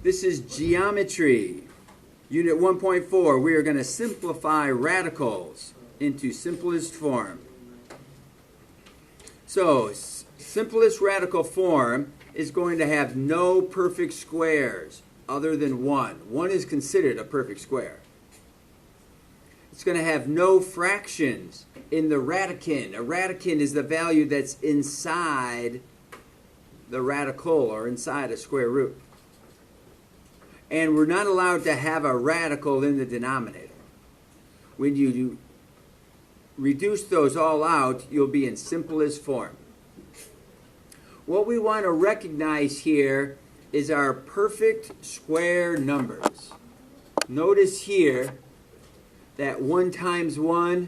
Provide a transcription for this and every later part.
This is geometry. Unit 1.4, we are going to simplify radicals into simplest form. So, simplest radical form is going to have no perfect squares other than one. One is considered a perfect square. It's going to have no fractions in the radicand. A radicand is the value that's inside the radical or inside a square root. And we're not allowed to have a radical in the denominator. When you reduce those all out, you'll be in simplest form. What we want to recognize here is our perfect square numbers. Notice here that 1 times 1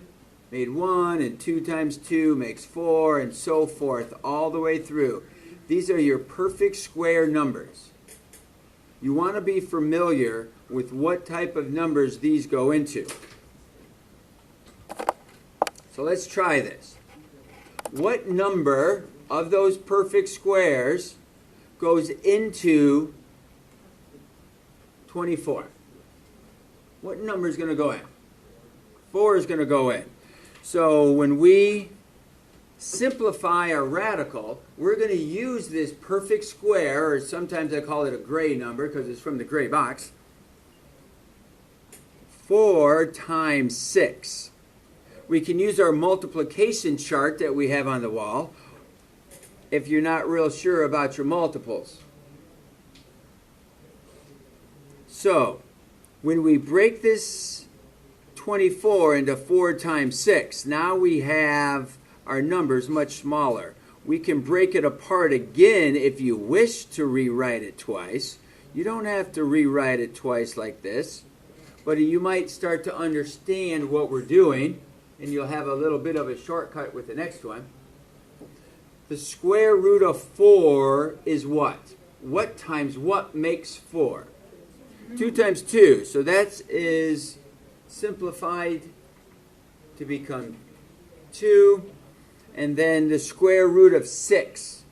made 1, and 2 times 2 makes 4, and so forth, all the way through. These are your perfect square numbers. You want to be familiar with what type of numbers these go into. So let's try this. What number of those perfect squares goes into 24? What number is going to go in? 4 is going to go in. So when we simplify a radical, we're going to use this perfect square, or sometimes I call it a gray number because it's from the gray box. 4 times 6. We can use our multiplication chart that we have on the wall if you're not real sure about your multiples. So, when we break this 24 into 4 times 6, now we have our numbers much smaller. We can break it apart again if you wish to rewrite it twice. You don't have to rewrite it twice like this, but you might start to understand what we're doing, and you'll have a little bit of a shortcut with the next one. The square root of 4 is what? What times what makes 4? 2 times 2. So that is simplified to become 2. And then the square root of 6.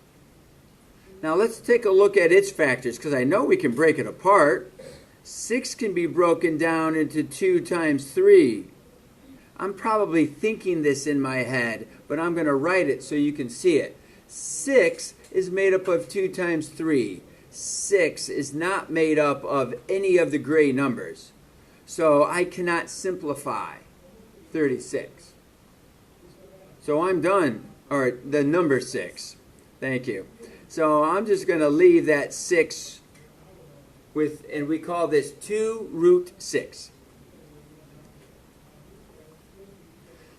Now let's take a look at its factors, because I know we can break it apart. 6 can be broken down into 2 times 3. I'm probably thinking this in my head, but I'm going to write it so you can see it. 6 is made up of 2 times 3. 6 is not made up of any of the gray numbers. So I cannot simplify 36. So I'm done, or the number 6. Thank you. So I'm just going to leave that 6 with, and we call this 2 root 6.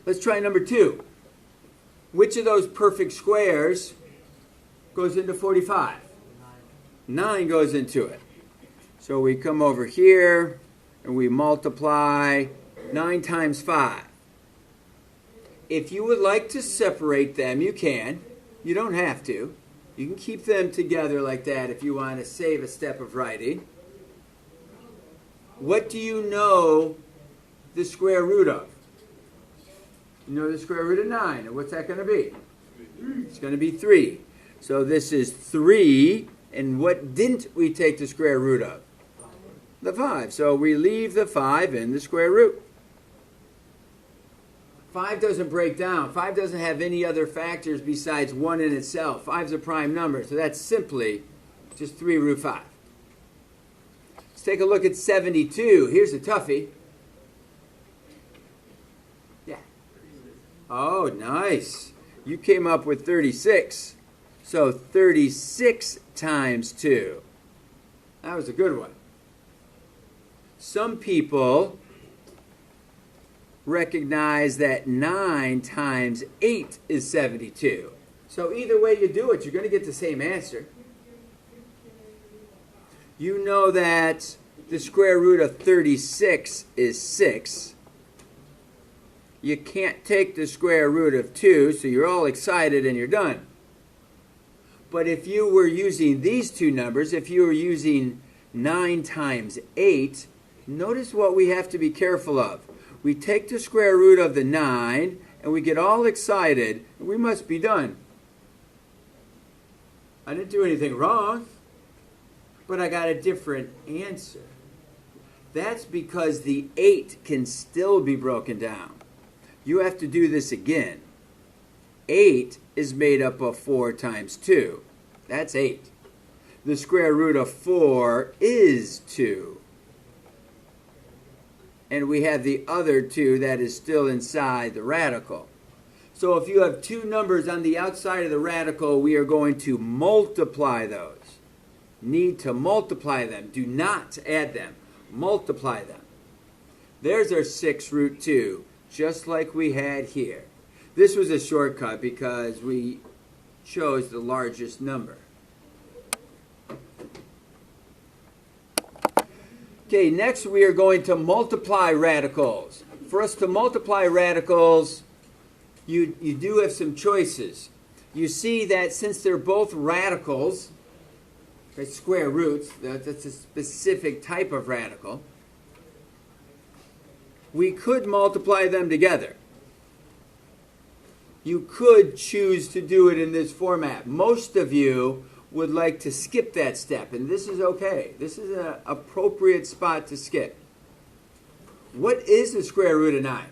Let's try number 2. Which of those perfect squares goes into 45? 9 goes into it. So we come over here and we multiply 9 times 5. If you would like to separate them, you can. You don't have to. You can keep them together like that if you want to save a step of writing. What do you know the square root of? You know the square root of 9. And what's that going to be? It's going to be 3. So this is 3. And what didn't we take the square root of? The 5. So we leave the 5 in the square root. 5 doesn't break down. 5 doesn't have any other factors besides 1 in itself. 5 is a prime number, so that's simply just 3 root 5. Let's take a look at 72. Here's a toughie. Yeah. Oh, nice. You came up with 36. So 36 times 2. That was a good one. Some people recognize that 9 times 8 is 72. So either way you do it, you're going to get the same answer. You know that the square root of 36 is 6. You can't take the square root of 2, so you're all excited and you're done. But if you were using these two numbers, if you were using 9 times 8, notice what we have to be careful of. We take the square root of the 9, and we get all excited, and we must be done. I didn't do anything wrong. but I got a different answer. That's because the 8 can still be broken down. You have to do this again. 8 is made up of 4 times 2. That's 8. The square root of 4 is 2. And we have the other 2 that is still inside the radical. So if you have 2 numbers on the outside of the radical, we are going to multiply those. Need to multiply them. Do not add them. Multiply them. There's our 6 root 2, just like we had here. This was a shortcut because we chose the largest number. Okay, next we are going to multiply radicals. For us to multiply radicals, you do have some choices. You see that since they're both radicals, square roots, that's a specific type of radical, we could multiply them together. You could choose to do it in this format. Most of you would like to skip that step, and this is okay. This is an appropriate spot to skip. What is the square root of 9?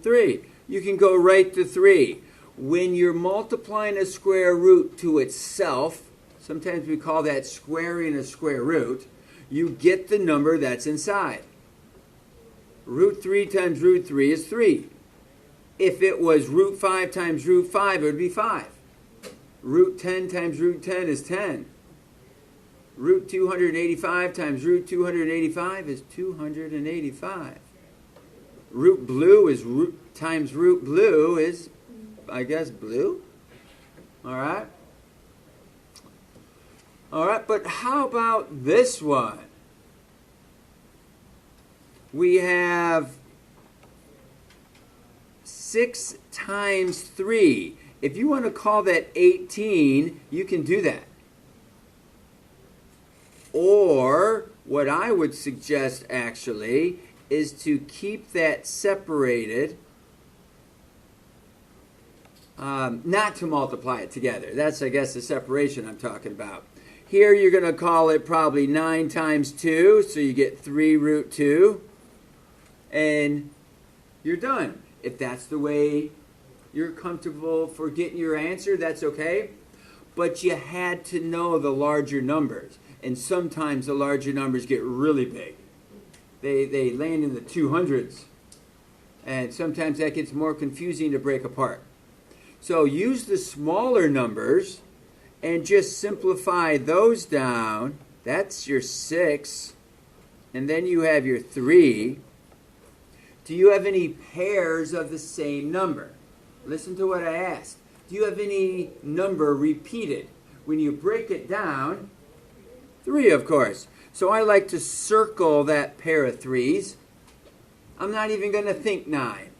3. You can go right to 3. When you're multiplying a square root to itself, sometimes we call that squaring a square root, you get the number that's inside. Root 3 times root 3 is 3. If it was root 5 times root 5, it would be 5. Root 10 times root 10 is 10. Root 285 times root 285 is 285. Root blue is root times root blue is, I guess, blue. All right? All right, but how about this one? We have 6 times 3. If you want to call that 18, you can do that. Or what I would suggest actually is to keep that separated, not to multiply it together. That's, I guess, the separation I'm talking about. Here you're going to call it probably 9 times 2, so you get 3 root 2, and you're done. If that's the way you're comfortable for getting your answer, that's okay. But you had to know the larger numbers. And sometimes the larger numbers get really big. They land in the 200s. And sometimes that gets more confusing to break apart. So use the smaller numbers and just simplify those down. That's your 6. And then you have your 3. Do you have any pairs of the same number? Listen to what I asked. Do you have any number repeated? When you break it down, 3, of course. So I like to circle that pair of 3s. I'm not even going to think 9.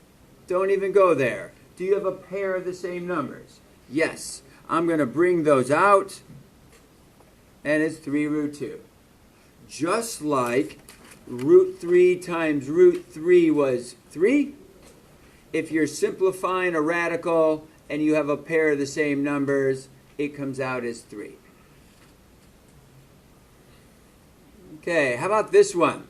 Don't even go there. Do you have a pair of the same numbers? Yes. I'm going to bring those out, and it's 3 root 2. Just like root 3 times root 3 was 3. If you're simplifying a radical and you have a pair of the same numbers, it comes out as 3. Okay, how about this one?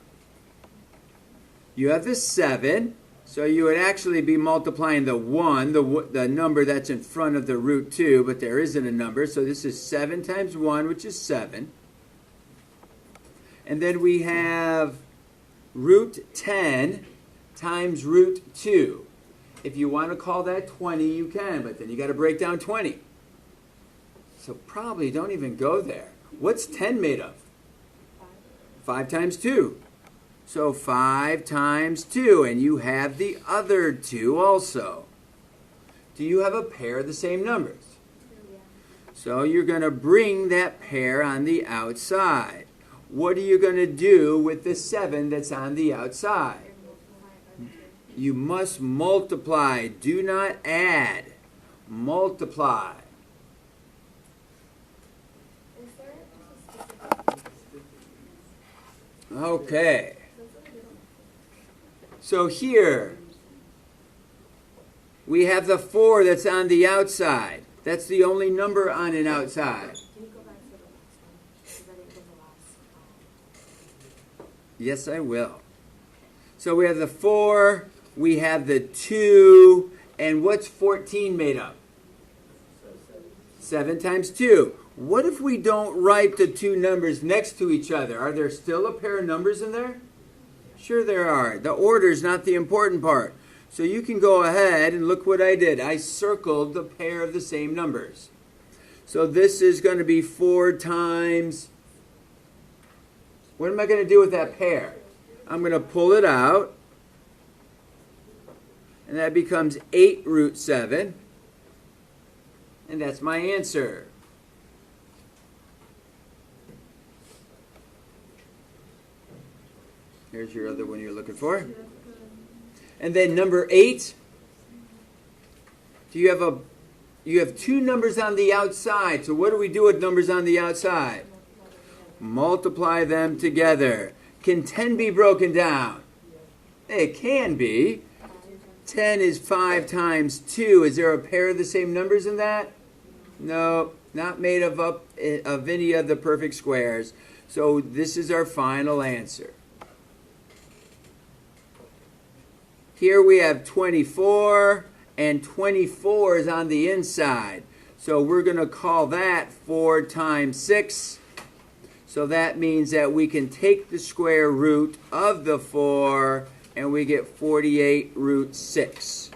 You have the 7, so you would actually be multiplying the 1, the number that's in front of the root 2, but there isn't a number, so this is 7 times 1, which is 7. And then we have root 10 times root 2. If you want to call that 20, you can, but then you got to break down 20. So probably don't even go there. What's 10 made of? 5 times 2. So 5 times 2, and you have the other 2 also. Do you have a pair of the same numbers? So you're going to bring that pair on the outside. What are you going to do with the 7 that's on the outside? You must multiply. Do not add. Multiply. Okay. So here, we have the 4 that's on the outside. That's the only number on an outside. Yes, I will. So we have the 4, we have the 2, and what's 14 made up? 7 times 2. What if we don't write the two numbers next to each other? Are there still a pair of numbers in there? Sure there are. The order is not the important part. So you can go ahead and look what I did. I circled the pair of the same numbers. So this is going to be 4 times... What am I going to do with that pair? I'm going to pull it out. And that becomes 8 root 7. And that's my answer. Here's your other one you're looking for. And then number 8. You have two numbers on the outside. So what do we do with numbers on the outside? Multiply them together. Can 10 be broken down? It can be. 10 is 5 times 2. Is there a pair of the same numbers in that? No, not made of any of the perfect squares. So this is our final answer. Here we have 24, and 24 is on the inside. So we're going to call that 4 times 6. So that means that we can take the square root of the 4, and we get 48 root 6.